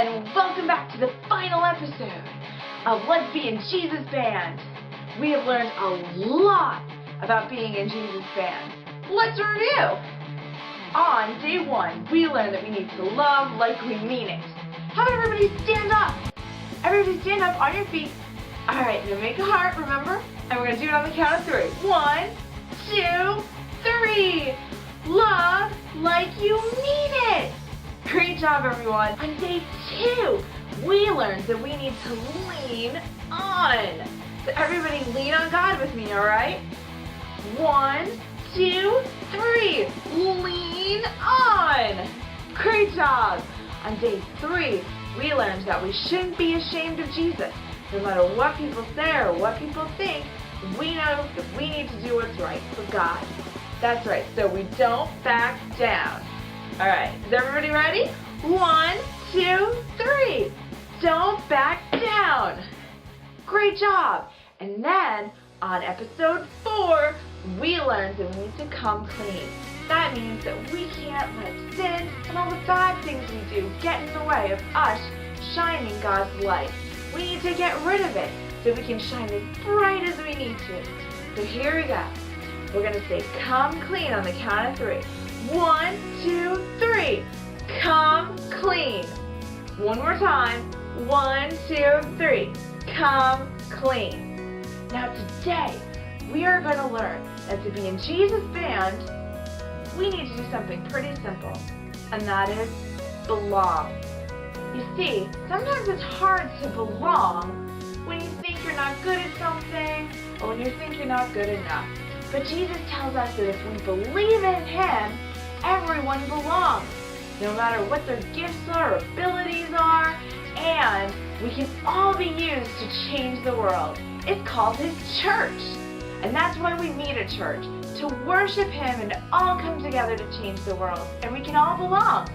and welcome back to the final episode of Let's Be in Jesus Band. We have learned a lot about being in Jesus Band. Let's review. On day 1, we learned that we need to love like we mean it. How about everybody stand up? Everybody stand up on your feet. Alright, now make a heart, remember? And we're going to do it on the count of 3. 1, 2, 3. Love like you mean it. Great job, everyone. On day 2, we learned that we need to lean on. So everybody lean on God with me, alright? 1, 2, 3. Lean on. Great job. On day 3, we learned that we shouldn't be ashamed of Jesus. No matter what people say or what people think, we know that we need to do what's right for God. That's right, so we don't back down. Alright, is everybody ready? 1, 2, 3. Don't back down. Great job. And then, on episode 4, we learned that we need to come clean. That means that we can't let sin and all the bad things we do get in the way of us shining God's light. We need to get rid of it so we can shine as bright as we need to. So here we go. We're going to say come clean on the count of 3. 1, 2, 3. Come clean. One more time. 1, 2, 3. Come clean. Now today, we are going to learn that to be in Jesus Band, we need to do something pretty simple, and that is belong. You see, sometimes it's hard to belong when you think you're not good at something, or when you think you're not good enough. But Jesus tells us that if we believe in Him, everyone belongs, no matter what their gifts are or abilities are, and we can all be used to change the world. It's called His church. And that's why we meet at church, to worship Him and to all come together to change the world. And we can all belong.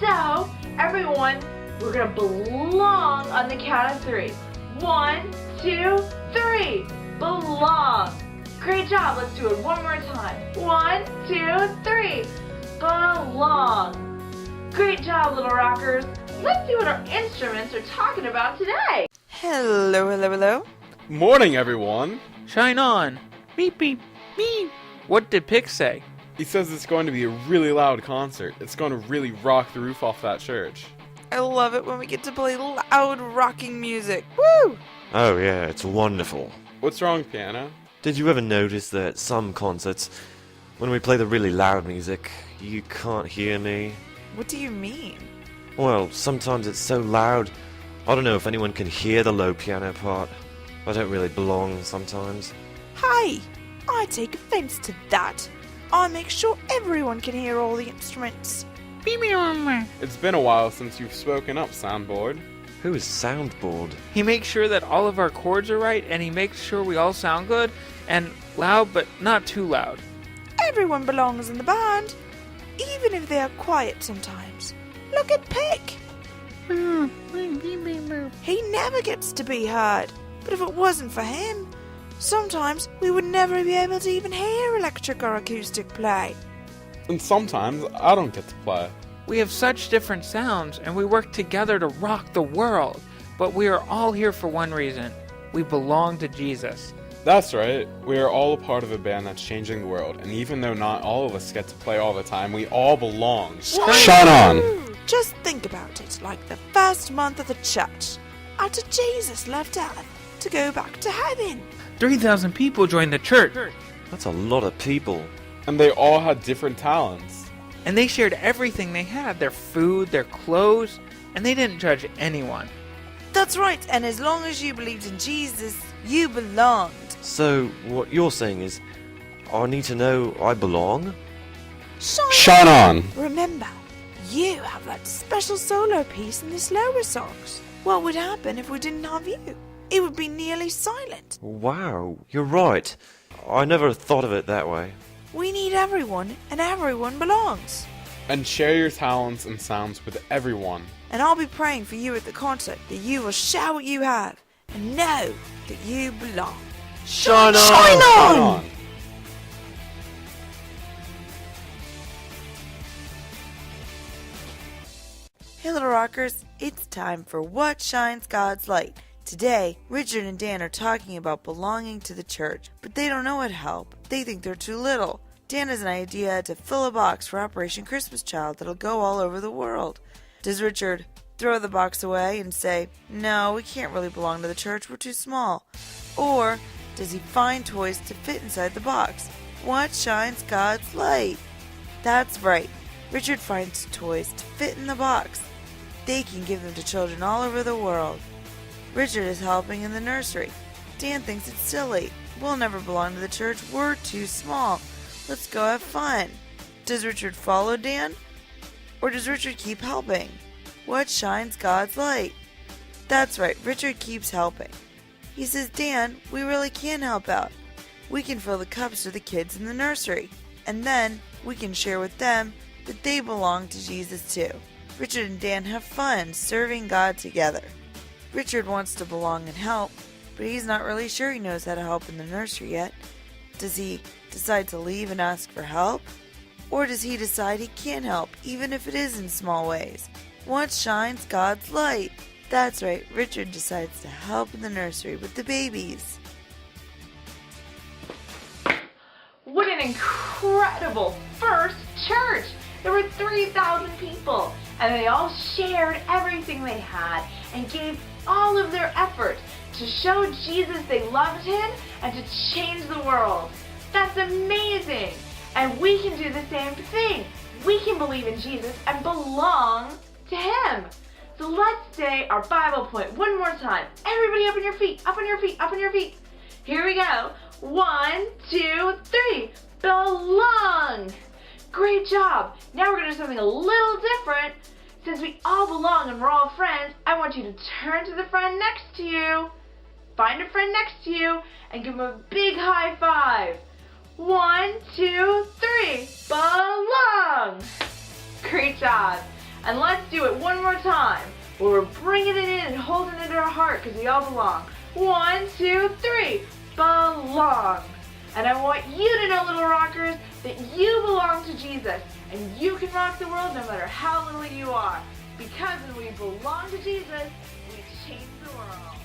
So, everyone, we're going to belong on the count of 3. 1, 2, 3. Belong. Great job. Let's do it one more time. 1, 2, 3. Belong. Great job, little rockers. Let's see what our instruments are talking about today. Hello, hello, hello. Morning, everyone. Shine on. Beep, beep, beep. What did Pick say? He says it's going to be a really loud concert. It's going to really rock the roof off that church. I love it when we get to play loud rocking music. Woo! Oh yeah, it's wonderful. What's wrong, piano? Did you ever notice that at some concerts, when we play the really loud music, you can't hear me? What do you mean? Well, sometimes it's so loud, I don't know if anyone can hear the low piano part. I don't really belong sometimes. Hey, I take offense to that. I make sure everyone can hear all the instruments. It's been a while since you've spoken up, soundboard. Who is Soundboard? He makes sure that all of our chords are right, and he makes sure we all sound good and loud, but not too loud. Everyone belongs in the band, even if they are quiet sometimes. Look at Pick. He never gets to be heard, but if it wasn't for him, sometimes we would never be able to even hear electric or acoustic play. And sometimes I don't get to play. We have such different sounds, and we work together to rock the world. But we are all here for one reason. We belong to Jesus. That's right. We are all a part of a band that's changing the world. And even though not all of us get to play all the time, we all belong. Shine on! Just think about it like the first month of the church, after Jesus left earth to go back to heaven. 3,000 people joined the church, That's a lot of people. And they all had different talents. and they shared everything they had, their food, their clothes, and they didn't judge anyone. That's right, and as long as you believed in Jesus, you belonged. So, what you're saying is, I need to know I belong? Shine on! Remember, you have that special solo piece in the slower songs. What would happen if we didn't have you? It would be nearly silent. Wow, you're right. I never thought of it that way. We need everyone, and everyone belongs. And share your talents and sounds with everyone. And I'll be praying for you at the concert that you will share what you have and know that you belong. Shine on! Shine Shine on! on! Hey little rockers, it's time for What Shines God's Light. Today, Richard and Dan are talking about belonging to the church, but they don't know what help. They think they're too little. Dan has an idea to fill a box for Operation Christmas Child that'll go all over the world. Does Richard throw the box away and say, "No, we can't really belong to the church, we're too small"? Or does he find toys to fit inside the box? What shines God's light? That's right. Richard finds toys to fit in the box. They can give them to children all over the world. Richard is helping in the nursery. Dan thinks it's silly. We'll never belong to the church. We're too small. Let's go have fun. Does Richard follow Dan? Or does Richard keep helping? What shines God's light? That's right. Richard keeps helping. He says, "Dan, we really can help out. We can fill the cups for the kids in the nursery. And then we can share with them that they belong to Jesus too." Richard and Dan have fun serving God together. Richard wants to belong and help, but he's not really sure he knows how to help in the nursery yet. Does he decide to leave and ask for help? Or does he decide he can help, even if it is in small ways? What shines God's light? That's right, Richard decides to help in the nursery with the babies. What an incredible first church! There were 3,000 people, and they all shared everything they had and gave all of their effort to show Jesus they loved him and to change the world. That's amazing! And we can do the same thing. We can believe in Jesus and belong to him. So let's say our Bible point one more time. Everybody up on your feet, up on your feet, up on your feet. Here we go. 1, 2, 3. Belong. Great job. Now we're going to do something a little different. Since we all belong and we're all friends, I want you to turn to the friend next to you. Find a friend next to you and give them a big high five. 1, 2, 3. Belong. Great job. And let's do it one more time. We're bringing it in and holding it in our heart because we all belong. 1, 2, 3. Belong. And I want you to know, little rockers, that you belong to Jesus and you can rock the world no matter how little you are. Because when we belong to Jesus, we change the world.